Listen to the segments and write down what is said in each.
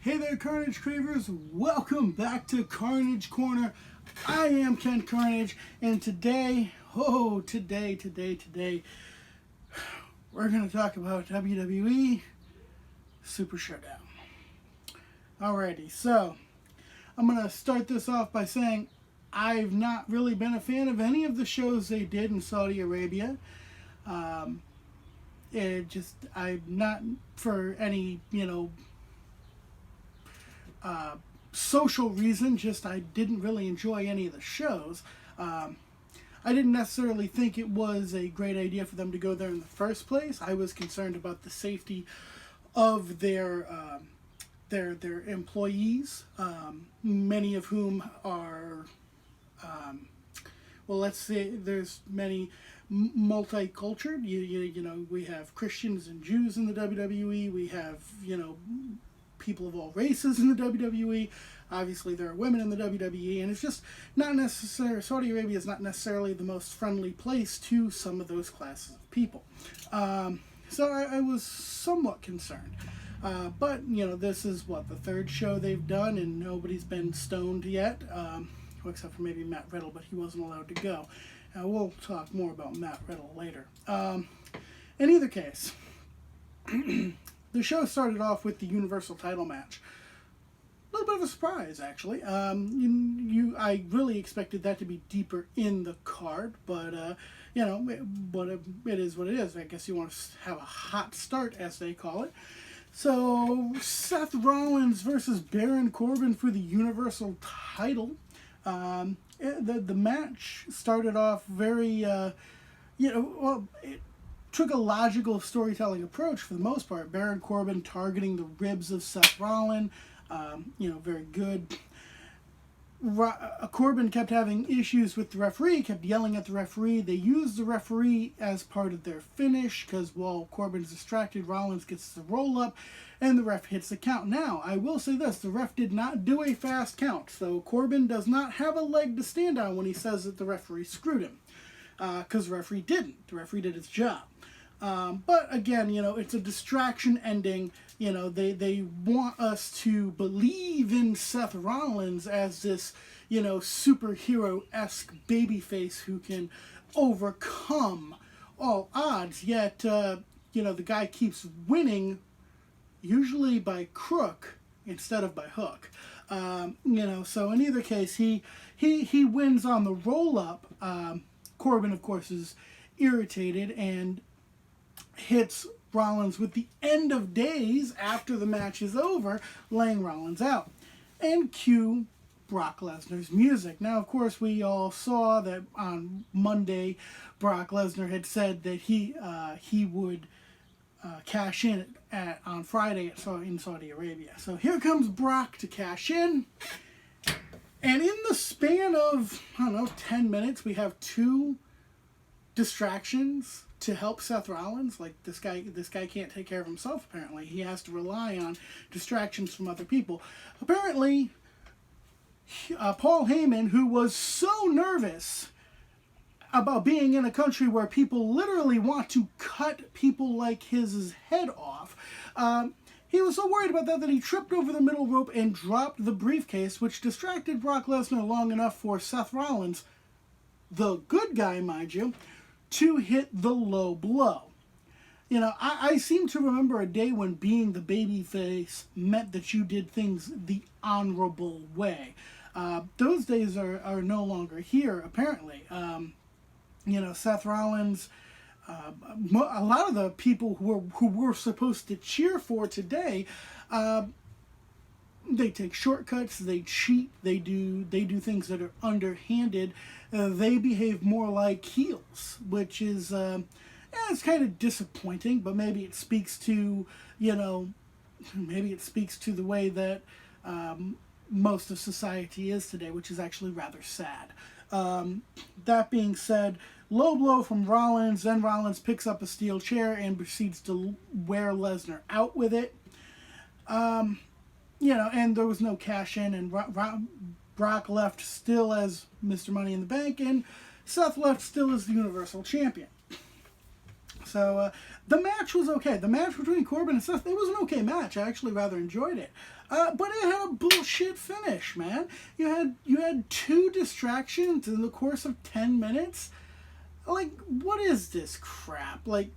Hey there, Carnage Cravers. Welcome back to Carnage Corner. I am Ken Carnage, and today, we're going to talk about WWE Super Showdown. Alrighty, so I'm going to start this off by saying I've not really been a fan of any of the shows they did in Saudi Arabia. I'm not for any, social reason, just I didn't really enjoy any of the shows. I didn't necessarily think it was a great idea for them to go there in the first place. I was concerned about the safety of their employees, many of whom are, let's say there's many multicultural. We have Christians and Jews in the WWE. We have, people of all races in the WWE. Obviously, there are women in the WWE, and it's just not necessary. Saudi Arabia is not necessarily the most friendly place to some of those classes of people. So I was somewhat concerned. But, this is, the third show they've done, and nobody's been stoned yet, except for maybe Matt Riddle, but he wasn't allowed to go. We'll talk more about Matt Riddle later. In either case, the show started off with the Universal title match. A little bit of a surprise, actually. I really expected that to be deeper in the card, but, it is what it is. I guess you want to have a hot start, as they call it. So, Seth Rollins versus Baron Corbin for the Universal title. The match started off very, it took a logical storytelling approach for the most part. Baron Corbin targeting the ribs of Seth Rollins, very good. Corbin kept having issues with the referee, kept yelling at the referee. They used the referee as part of their finish because while Corbin's distracted, Rollins gets the roll up and the ref hits the count. Now, I will say this, the ref did not do a fast count, so Corbin does not have a leg to stand on when he says that the referee screwed him, because the referee didn't. The referee did his job. But again, it's a distraction ending. They want us to believe in Seth Rollins as this, superhero-esque babyface who can overcome all odds. Yet, the guy keeps winning, usually by crook instead of by hook. So in either case, he wins on the roll-up. Corbin, of course, is irritated and hits Rollins with the end of days after the match is over, laying Rollins out. And cue Brock Lesnar's music. Now, of course, we all saw that on Monday, Brock Lesnar had said that he would cash in on Friday in Saudi Arabia. So here comes Brock to cash in. And in the span of, 10 minutes, we have two distractions to help Seth Rollins. Like, this guy can't take care of himself, apparently. He has to rely on distractions from other people. Apparently, Paul Heyman, who was so nervous about being in a country where people literally want to cut people like his head off, he was so worried about that he tripped over the middle rope and dropped the briefcase, which distracted Brock Lesnar long enough for Seth Rollins, the good guy, mind you, to hit the low blow. I seem to remember a day when being the babyface meant that you did things the honorable way. Those days are no longer here, apparently. Seth Rollins, a lot of the people who we're supposed to cheer for today, they take shortcuts, they cheat, they do things that are underhanded. They behave more like heels, which is it's kind of disappointing. But maybe it speaks to the way that most of society is today, which is actually rather sad. That being said, low blow from Rollins. Then Rollins picks up a steel chair and proceeds to wear Lesnar out with it. And there was no cash in, and Brock left still as Mr. Money in the Bank, and Seth left still as the Universal Champion. So The match was okay. The match between Corbin and Seth, it was an okay match. I actually rather enjoyed it. But it had a bullshit finish, man. You had 2 distractions in the course of 10 minutes. Like, what is this crap? Like,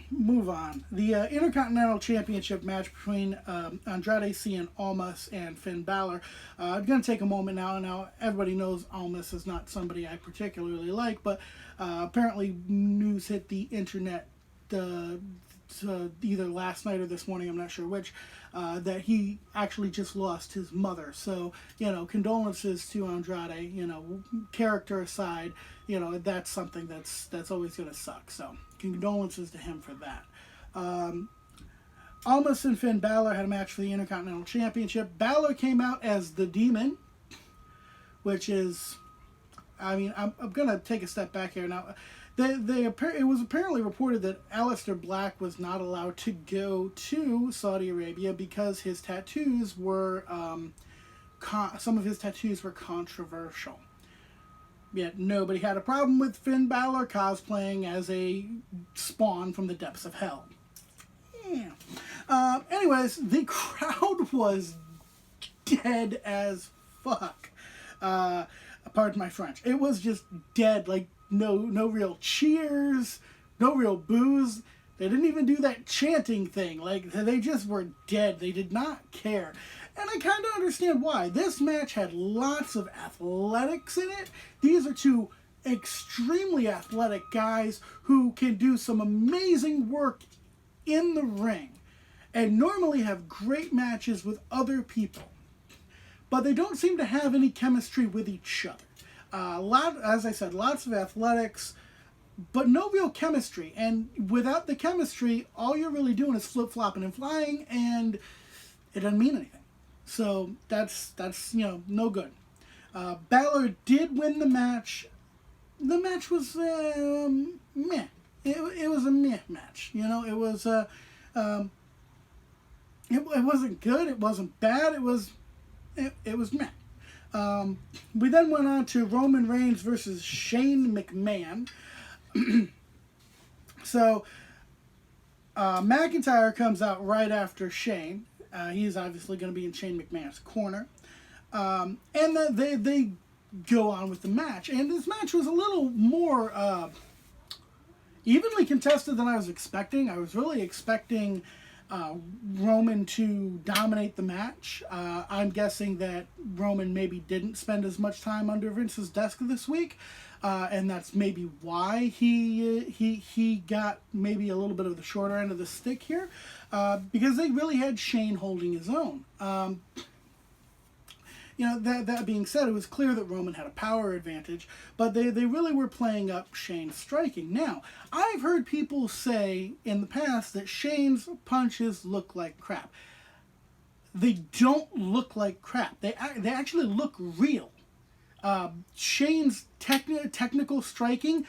move on. The Intercontinental Championship match between Andrade Cien Almas and Finn Balor. I'm going to take a moment now. Now, everybody knows Almas is not somebody I particularly like, but apparently news hit the internet either last night or this morning, I'm not sure which, that he actually just lost his mother. So, condolences to Andrade, character aside, that's something that's always going to suck. So, condolences to him for that. Almas and Finn Balor had a match for the Intercontinental Championship. Balor came out as the Demon, which is, I'm going to take a step back here now. It was apparently reported that Aleister Black was not allowed to go to Saudi Arabia because his tattoos were, some of his tattoos were controversial. Yet nobody had a problem with Finn Balor cosplaying as a spawn from the depths of hell. Yeah. Anyways, the crowd was dead as fuck. Pardon my French. It was just dead, like, no real cheers, no real boos. They didn't even do that chanting thing. Like, they just were dead. They did not care. And I kind of understand why. This match had lots of athletics in it. These are 2 extremely athletic guys who can do some amazing work in the ring and normally have great matches with other people. But they don't seem to have any chemistry with each other. As I said, lots of athletics, but no real chemistry. And without the chemistry, all you're really doing is flip-flopping and flying, and it doesn't mean anything. So that's no good. Balor did win the match. The match was meh. It was a meh match. It was it wasn't good. It wasn't bad. It was meh. We then went on to Roman Reigns versus Shane McMahon. So, McIntyre comes out right after Shane. He's obviously going to be in Shane McMahon's corner. And they go on with the match. And this match was a little more evenly contested than I was expecting. I was really expecting Roman to dominate the match. I'm guessing that Roman maybe didn't spend as much time under Vince's desk this week, and that's maybe why he got maybe a little bit of the shorter end of the stick here, because they really had Shane holding his own. That being said, it was clear that Roman had a power advantage, but they really were playing up Shane's striking. Now, I've heard people say in the past that Shane's punches look like crap. They don't look like crap. They actually look real. Shane's technical striking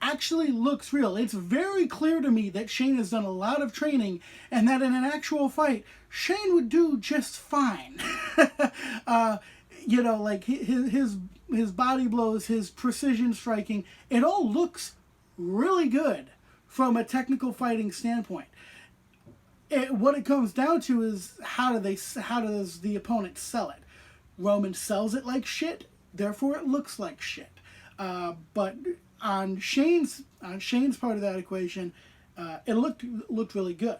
actually looks real. It's very clear to me that Shane has done a lot of training and that in an actual fight, Shane would do just fine. Like his body blows, his precision striking, it all looks really good from a technical fighting standpoint. What it comes down to is how does the opponent sell it? Roman sells it like shit, therefore it looks like shit. But on Shane's part of that equation, it looked really good.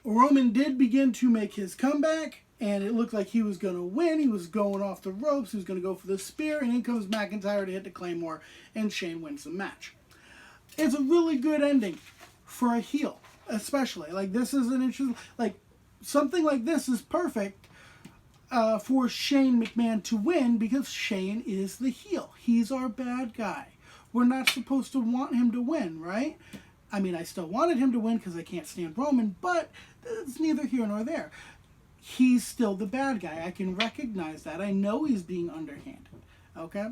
Roman did begin to make his comeback, and it looked like he was going to win. He was going off the ropes. He was going to go for the spear, and in comes McIntyre to hit the Claymore, and Shane wins the match. It's a really good ending for a heel, especially. Like, this is an interesting... Like, something like this is perfect for Shane McMahon to win because Shane is the heel. He's our bad guy. We're not supposed to want him to win, right? I mean, I still wanted him to win because I can't stand Roman, but it's neither here nor there. He's still the bad guy. I can recognize that. I know he's being underhanded, okay?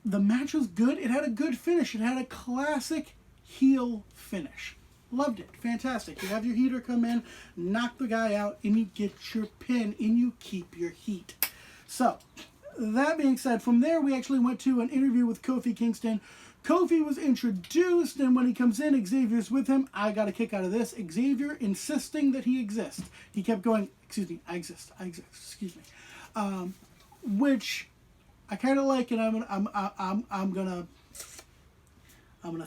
The match was good. It had a good finish. It had a classic heel finish. Loved it. Fantastic. You have your heater come in, knock the guy out, and you get your pin, and you keep your heat. So, that being said, from there we actually went to an interview with Kofi Kingston. Kofi was introduced, and when he comes in, Xavier's with him. I got a kick out of this. Xavier insisting that he exists. He kept going, excuse me, I exist, excuse me. Which I kind of like, and I'm gonna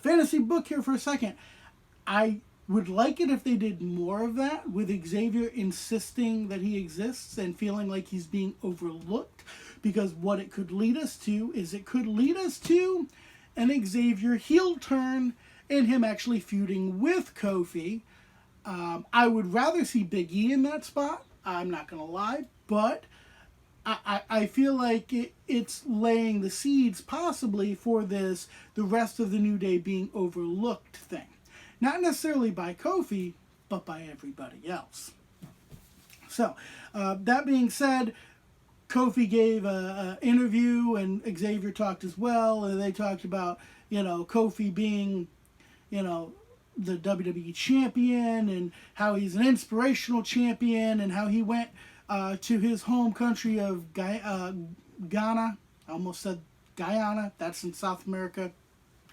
fantasy book here for a second. I would like it if they did more of that, with Xavier insisting that he exists and feeling like he's being overlooked, because what it could lead us to is it could lead us to an Xavier heel turn and him actually feuding with Kofi. I would rather see Big E in that spot, I'm not going to lie, but I feel like it's laying the seeds possibly for this, the rest of the New Day being overlooked thing. Not necessarily by Kofi, but by everybody else. So, that being said, Kofi gave an interview, and Xavier talked as well, and they talked about, Kofi being, the WWE champion, and how he's an inspirational champion, and how he went to his home country of Ghana. I almost said Guyana. That's in South America.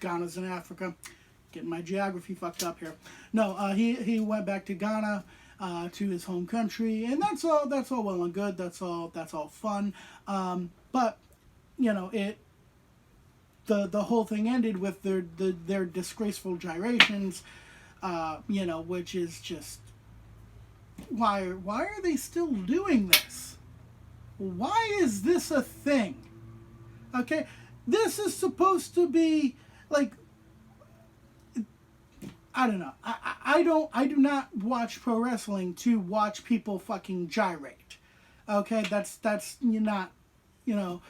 Ghana's in Africa. Getting my geography fucked up here. No, he went back to Ghana, to his home country, and that's all well and good. That's all fun. But the whole thing ended with their disgraceful gyrations, which is just, why are they still doing this? Why is this a thing? Okay, this is supposed to be like, I don't know. I do not watch pro wrestling to watch people fucking gyrate. Okay, that's you're not, you're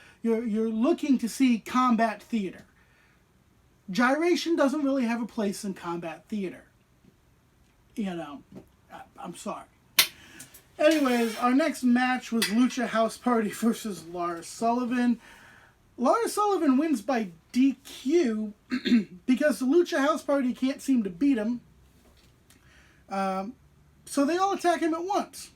looking to see combat theater. Gyration doesn't really have a place in combat theater. I'm sorry. Anyways, our next match was Lucha House Party versus Lars Sullivan. Lars Sullivan wins by DQ because the Lucha House Party can't seem to beat him. So they all attack him at once.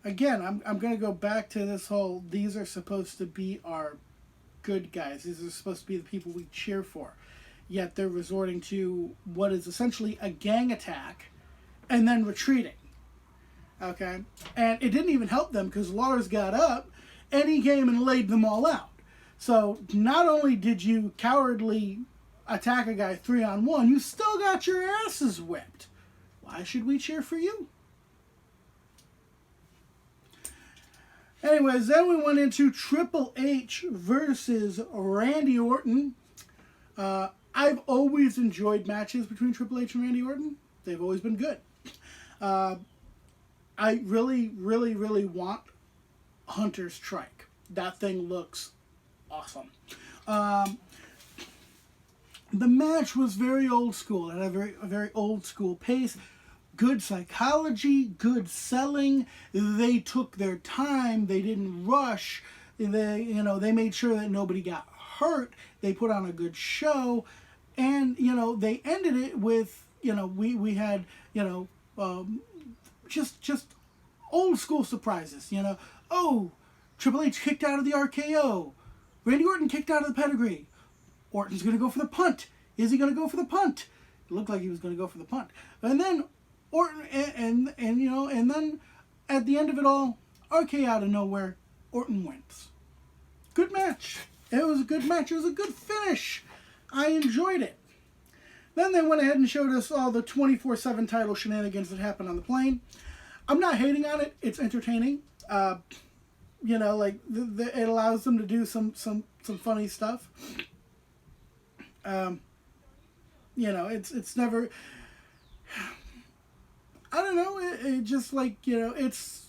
Again, I'm going to go back to this whole, these are supposed to be our good guys. These are supposed to be the people we cheer for. Yet they're resorting to what is essentially a gang attack and then retreating. Okay? And it didn't even help them because Lars got up and he came and laid them all out. So not only did you cowardly attack a guy 3-on-1, you still got your asses whipped. Why should we cheer for you? Anyways, then we went into Triple H versus Randy Orton. I've always enjoyed matches between Triple H and Randy Orton. They've always been good. I really, really, really want Hunter's Strike. That thing looks awesome. The match was very old school. It had a very old school pace. Good psychology, good selling. They took their time. They didn't rush. They made sure that nobody got hurt. They put on a good show. And, they ended it with, we had, just old school surprises, Oh, Triple H kicked out of the RKO. Randy Orton kicked out of the pedigree. Orton's going to go for the punt. Is he going to go for the punt? It looked like he was going to go for the punt. And then Orton, and then at the end of it all, RKO out of nowhere, Orton wins. Good match. It was a good match. It was a good finish. I enjoyed it. Then they went ahead and showed us all the 24/7 title shenanigans that happened on the plane. I'm not hating on it. It's entertaining. It allows them to do some funny stuff. It's never. I don't know. It just it's.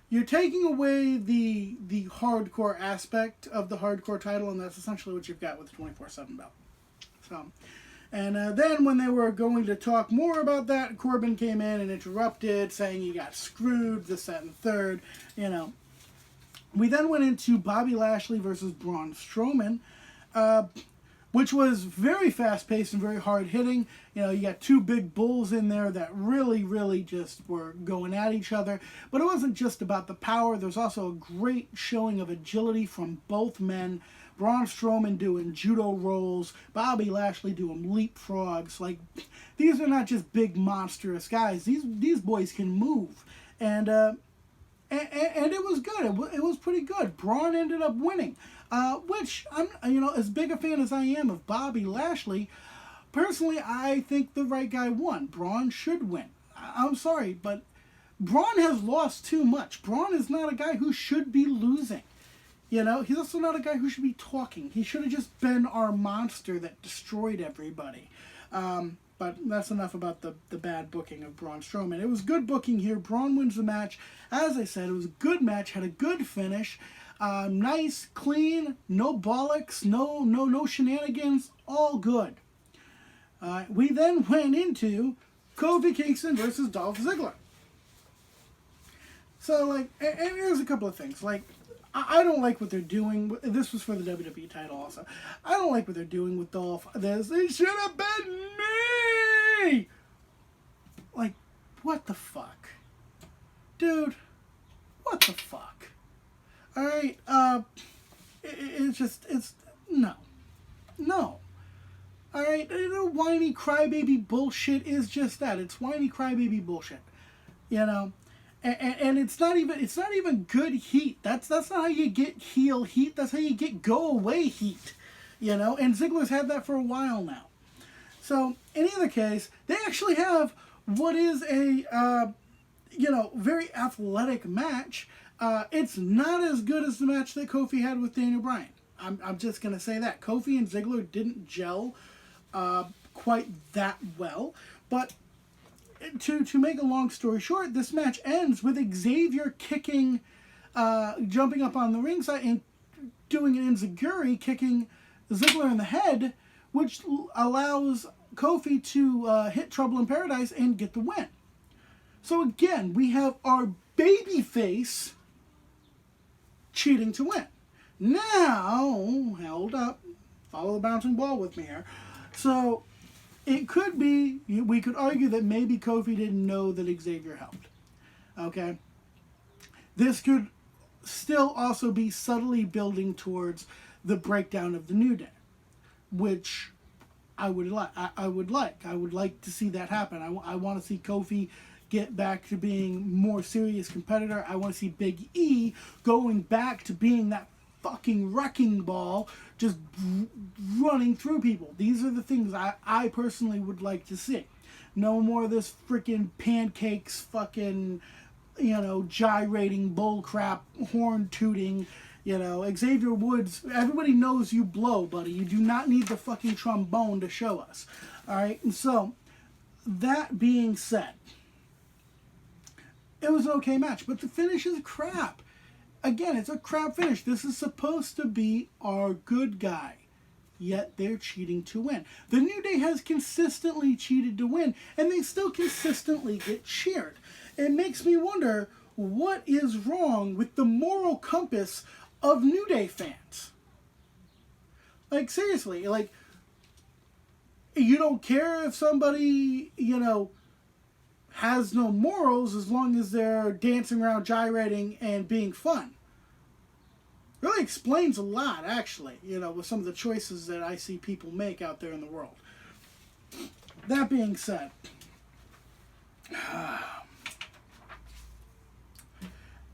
You're taking away the hardcore aspect of the hardcore title, and that's essentially what you've got with the 24/7 belt. So, and then when they were going to talk more about that, Corbin came in and interrupted, saying he got screwed, this, that, and the third. We then went into Bobby Lashley versus Braun Strowman. which was very fast-paced and very hard-hitting. You know, you got two big bulls in there that really just were going at each other. But it wasn't just about the power. There's also a great showing of agility from both men. Braun Strowman doing judo rolls, Bobby Lashley doing leapfrogs. Like, these are not just big monstrous guys. These boys can move, and it was good. It was pretty good. Braun ended up winning, which I'm, you know, as big a fan as I am of Bobby Lashley, personally, I think the right guy won. Braun should win. I'm sorry, but Braun has lost too much. Braun is not a guy who should be losing. You know, he's also not a guy who should be talking. He should have just been our monster that destroyed everybody. But that's enough about the bad booking of Braun Strowman. It was good booking here. Braun wins the match. As I said, it was a good match. Had a good finish. Nice, clean, no bollocks, no shenanigans. All good. We then went into Kofi Kingston versus Dolph Ziggler. So, like, and there's a couple of things. Like, I don't like what they're doing. This was for the WWE title also. I don't like what they're doing with Dolph. It should have been me! Like, what the fuck? Dude, what the fuck? Alright, no. Alright, whiny crybaby bullshit is just that. It's whiny crybaby bullshit. You know? And it's not even good heat. That's not how you get heel heat. That's how you get go away heat. You know, and Ziggler's had that for a while now. So in either case, they actually have what is a very athletic match. It's not as good as the match that Kofi had with Daniel Bryan. I'm just gonna say that Kofi and Ziggler didn't gel quite that well, but. To make a long story short, this match ends with Xavier kicking, jumping up on the ringside and doing an enziguri, kicking Ziggler in the head, which allows Kofi to hit Trouble in Paradise and get the win. So again, we have our babyface cheating to win. Now, hold up, follow the bouncing ball with me here. So it could be, we could argue that maybe Kofi didn't know that Xavier helped. Okay? This could still also be subtly building towards the breakdown of the New Day, which I would like. I would like to see that happen. I want to see Kofi get back to being more serious competitor. I want to see Big E going back to being that fucking wrecking ball, just running through people. These are the things I personally would like to see. No more of this freaking pancakes, fucking, gyrating bullcrap, horn tooting. Xavier Woods, everybody knows you blow, buddy. You do not need the fucking trombone to show us. Alright, and so, that being said, it was an okay match, but the finish is crap. Again, it's a crap finish. This is supposed to be our good guy, yet they're cheating to win. The New Day has consistently cheated to win, and they still consistently get cheered. It makes me wonder, what is wrong with the moral compass of New Day fans? Like, seriously, like, you don't care if somebody, has no morals as long as they're dancing around, gyrating, and being fun. Really explains a lot, actually, with some of the choices that I see people make out there in the world. That being said,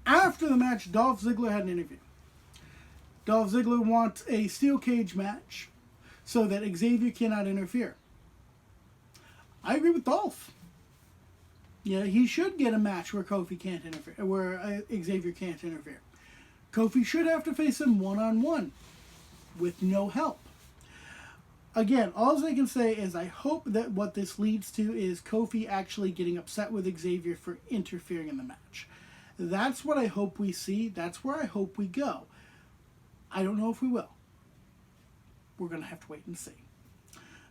after the match, Dolph Ziggler had an interview. Dolph Ziggler wants a steel cage match so that Xavier cannot interfere. I agree with Dolph. Yeah, he should get a match where Kofi can't interfere, where Xavier can't interfere. Kofi should have to face him one-on-one with no help. Again, all I can say is I hope that what this leads to is Kofi actually getting upset with Xavier for interfering in the match. That's what I hope we see. That's where I hope we go. I don't know if we will. We're going to have to wait and see.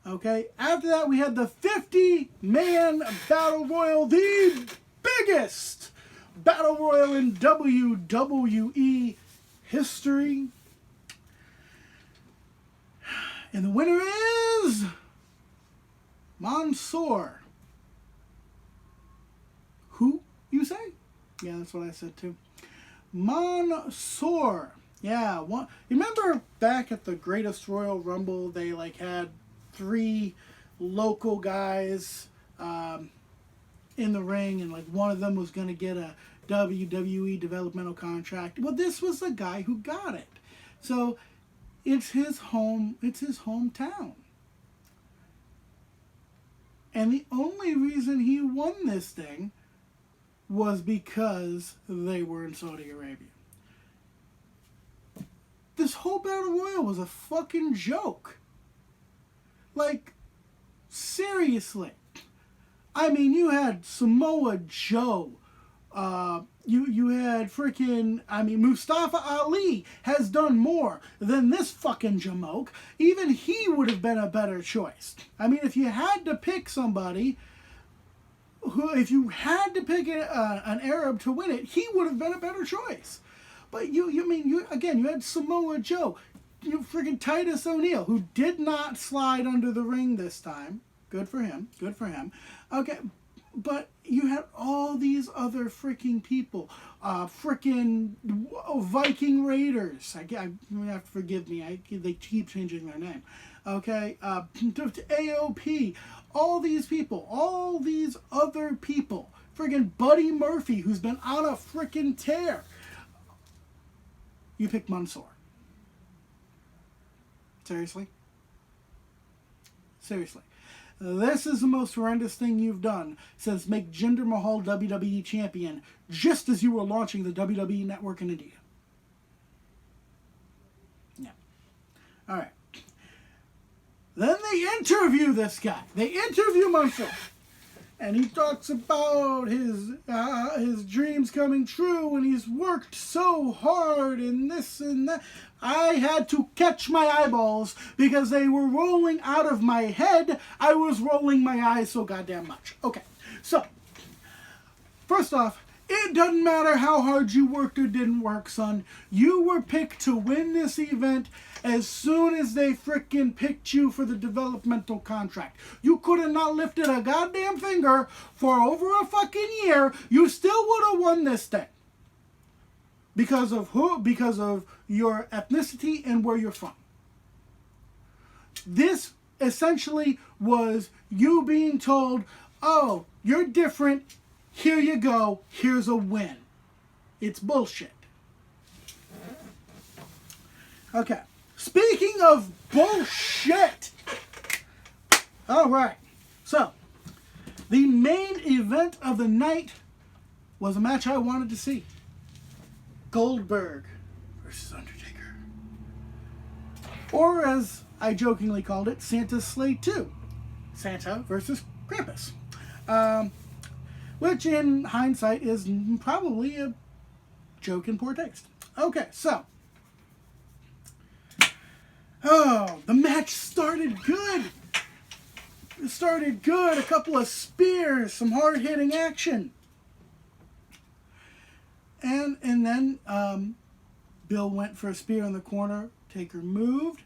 Okay, after that we had the 50-man Battle Royal, the biggest Battle Royal in WWE history. And the winner is Mansoor. Who, you say? Yeah, that's what I said too. Mansoor. Yeah, you remember back at the Greatest Royal Rumble, they like had 3 local guys in the ring, and like one of them was going to get a WWE developmental contract. Well, this was the guy who got it. So it's his hometown. And the only reason he won this thing was because they were in Saudi Arabia. This whole Battle Royal was a fucking joke. Like, seriously. I mean, you had Samoa Joe. You had freaking, Mustafa Ali has done more than this fucking jamoke. Even he would have been a better choice. I mean, if you had to pick somebody, if you had to pick an Arab to win it, he would have been a better choice. But you had Samoa Joe, freaking Titus O'Neil, who did not slide under the ring this time. Good for him. Okay, but you had all these other freaking people, freaking Viking Raiders. You have to forgive me. They keep changing their name. Okay, AOP. All these people, all these other people. Freaking Buddy Murphy, who's been on a freaking tear. You picked Mansoor. Seriously? Seriously. This is the most horrendous thing you've done since make Jinder Mahal WWE champion just as you were launching the WWE network in India. Yeah. Alright. Then they interview this guy. They interview Mansoor. And he talks about his dreams coming true, and he's worked so hard and this and that. I had to catch my eyeballs because they were rolling out of my head. I was rolling my eyes so goddamn much. Okay, so first off, it doesn't matter how hard you worked or didn't work, son. You were picked to win this event as soon as they frickin' picked you for the developmental contract. You could have not lifted a goddamn finger for over a fucking year. You still would have won this thing. Because of who? Because of your ethnicity and where you're from. This essentially was you being told, oh, you're different. Here you go. Here's a win. It's bullshit. Okay. Speaking of bullshit. All right. So, the main event of the night was a match I wanted to see. Goldberg versus Undertaker. Or as I jokingly called it, Santa's Slay 2. Santa versus Krampus. Which in hindsight is probably a joke in poor taste. Okay, so. Oh, the match started good. It started good. A couple of spears, some hard-hitting action. And then Bill went for a spear in the corner. Taker moved.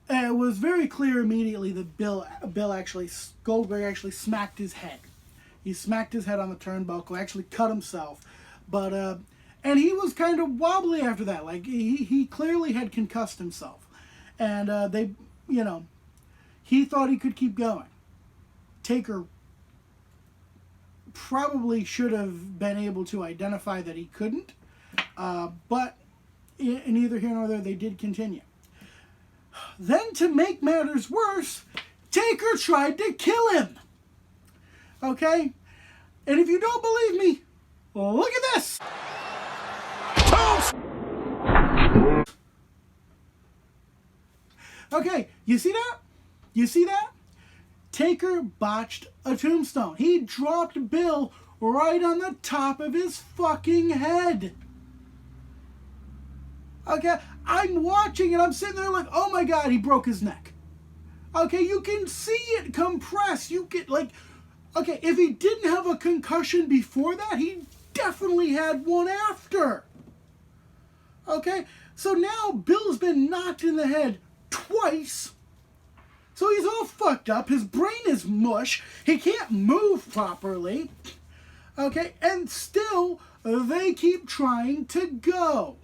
And it was very clear immediately that Goldberg actually smacked his head. He smacked his head on the turnbuckle, actually cut himself. But, and he was kind of wobbly after that. Like, he clearly had concussed himself. And he thought he could keep going. Taker probably should have been able to identify that he couldn't. But neither here nor there, they did continue. Then, to make matters worse, Taker tried to kill him. Okay? And if you don't believe me, look at this! Okay, you see that? You see that? Taker botched a tombstone. He dropped Bill right on the top of his fucking head. Okay, I'm watching and I'm sitting there like, oh my God, he broke his neck. Okay, you can see it compress. You get like, okay, if he didn't have a concussion before that, he definitely had one after. Okay, so now Bill's been knocked in the head twice So he's all fucked up. His brain is mush. He can't move properly. Okay, and still they keep trying to go.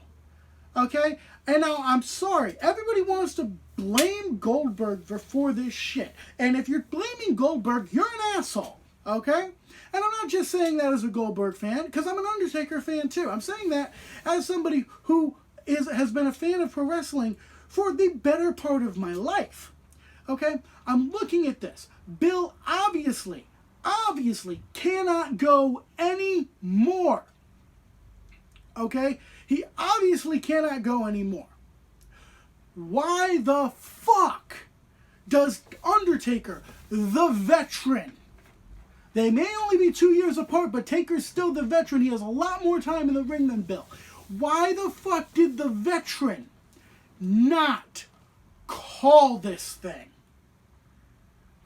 Okay, and now I'm sorry. Everybody wants to blame Goldberg for this shit. And if you're blaming Goldberg, you're an asshole. Okay? And I'm not just saying that as a Goldberg fan, because I'm an Undertaker fan too. I'm saying that as somebody who has been a fan of pro wrestling for the better part of my life. Okay? I'm looking at this. Bill obviously cannot go any more. Okay? He obviously cannot go anymore. Why the fuck does Undertaker, the veteran, they may only be 2 years apart, but Taker's still the veteran. He has a lot more time in the ring than Bill. Why the fuck did the veteran not call this thing?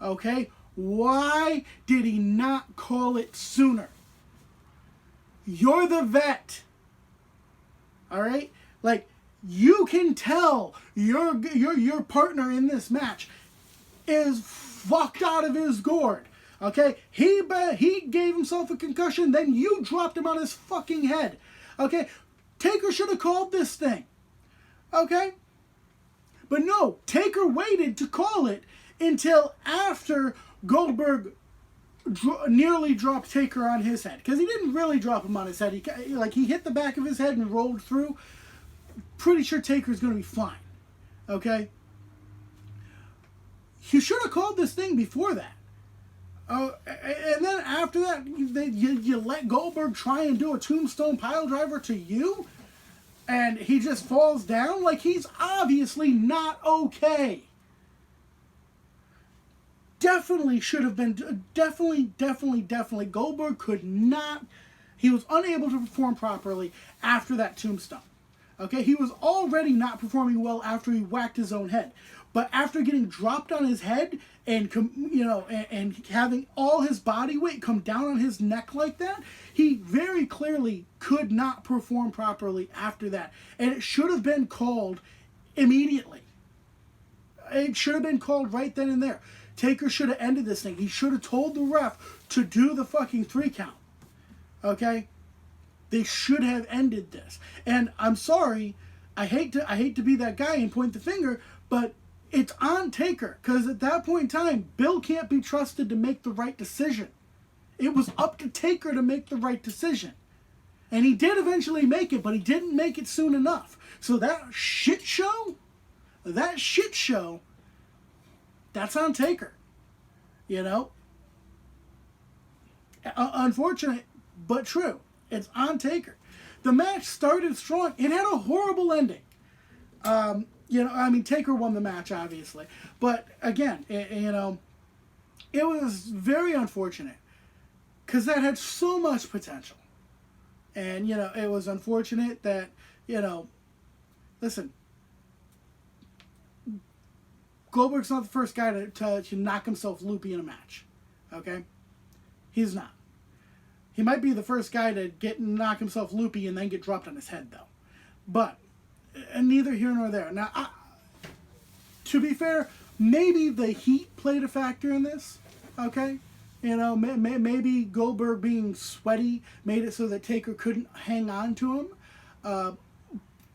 Okay? Why did he not call it sooner? You're the vet. All right? Like, you can tell your partner in this match is fucked out of his gourd. Okay? He gave himself a concussion, then you dropped him on his fucking head. Okay? Taker should have called this thing. Okay? But no, Taker waited to call it until after Goldberg nearly dropped Taker on his head. Because he didn't really drop him on his head. He hit the back of his head and rolled through. Pretty sure Taker's going to be fine. Okay? You should have called this thing before that. And then after that, you let Goldberg try and do a tombstone pile driver to you? And he just falls down? Like, he's obviously not okay. Definitely should have been, definitely, Goldberg could not, he was unable to perform properly after that tombstone. Okay, he was already not performing well after he whacked his own head. But after getting dropped on his head and, and having all his body weight come down on his neck like that, he very clearly could not perform properly after that. And it should have been called immediately. It should have been called right then and there. Taker should have ended this thing. He should have told the ref to do the fucking 3 count. Okay? They should have ended this. And I'm sorry, I hate to be that guy and point the finger, but it's on Taker. Because at that point in time, Bill can't be trusted to make the right decision. It was up to Taker to make the right decision. And he did eventually make it, but he didn't make it soon enough. So that shit show, that's on Taker. You know? Unfortunate, but true. It's on Taker. The match started strong. It had a horrible ending. Taker won the match, obviously. But, again, it was very unfortunate. Because that had so much potential. And, it was unfortunate that, listen, Goldberg's not the first guy to knock himself loopy in a match. Okay? He's not. He might be the first guy to knock himself loopy and then get dropped on his head, though. But, neither here nor there. Now, to be fair, maybe the heat played a factor in this. Okay? Maybe Goldberg being sweaty made it so that Taker couldn't hang on to him.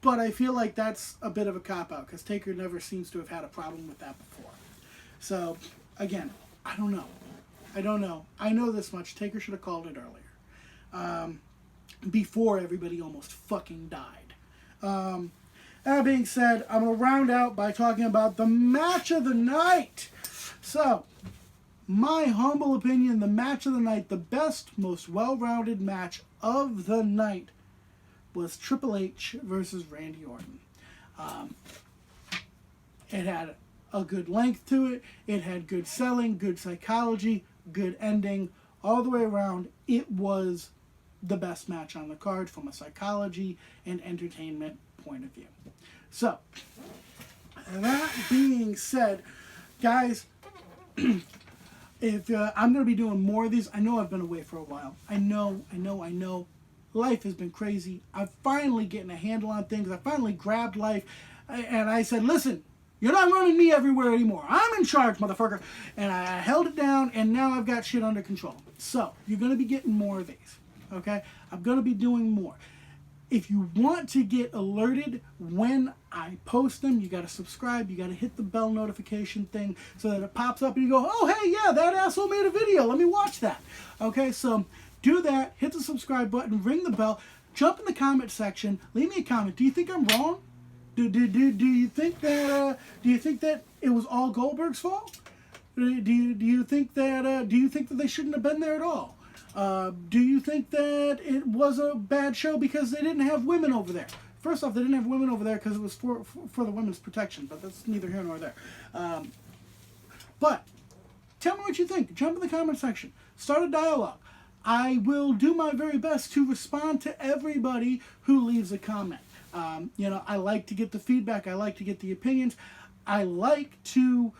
But I feel like that's a bit of a cop-out because Taker never seems to have had a problem with that before. So, again, I don't know. I know this much. Taker should have called it earlier. Before everybody almost fucking died. That being said, I'm going to round out by talking about the match of the night. So, my humble opinion, the match of the night, the best, most well-rounded match of the night was Triple H versus Randy Orton. It had a good length to it. It had good selling, good psychology, good ending. All the way around, it was the best match on the card from a psychology and entertainment point of view. So, that being said, guys, if I'm going to be doing more of these, I know I've been away for a while. I know. Life has been crazy. I'm finally getting a handle on things. I finally grabbed life, and I said, listen, You're not running me everywhere anymore. I'm in charge, motherfucker. And I held it down, and now I've got shit under control. So, you're going to be getting more of these. Okay? I'm going to be doing more. If you want to get alerted when I post them, you got to subscribe. You got to hit the bell notification thing so that it pops up and you go, oh, hey, yeah, that asshole made a video. Let me watch that. Okay? So, do that. Hit the subscribe button. Ring the bell. Jump in the comment section. Leave me a comment. Do you think I'm wrong? Do you think that it was all Goldberg's fault? Do you think that they shouldn't have been there at all? Do you think that it was a bad show because they didn't have women over there? First off, they didn't have women over there because it was for the women's protection, but that's neither here nor there. But tell me what you think. Jump in the comment section. Start a dialogue. I will do my very best to respond to everybody who leaves a comment. I like to get the feedback. I like to get the opinions. I like to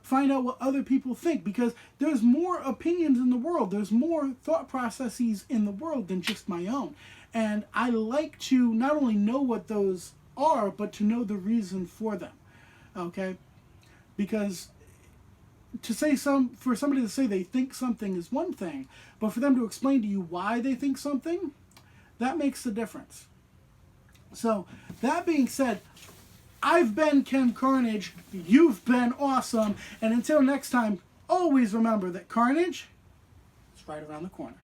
find out what other people think, because there's more opinions in the world. There's more thought processes in the world than just my own. And I like to not only know what those are, but to know the reason for them. Okay? Because for somebody to say they think something is one thing, but for them to explain to you why they think something, that makes the difference. So, that being said, I've been Ken Carnage, you've been awesome, and until next time, always remember that Carnage is right around the corner.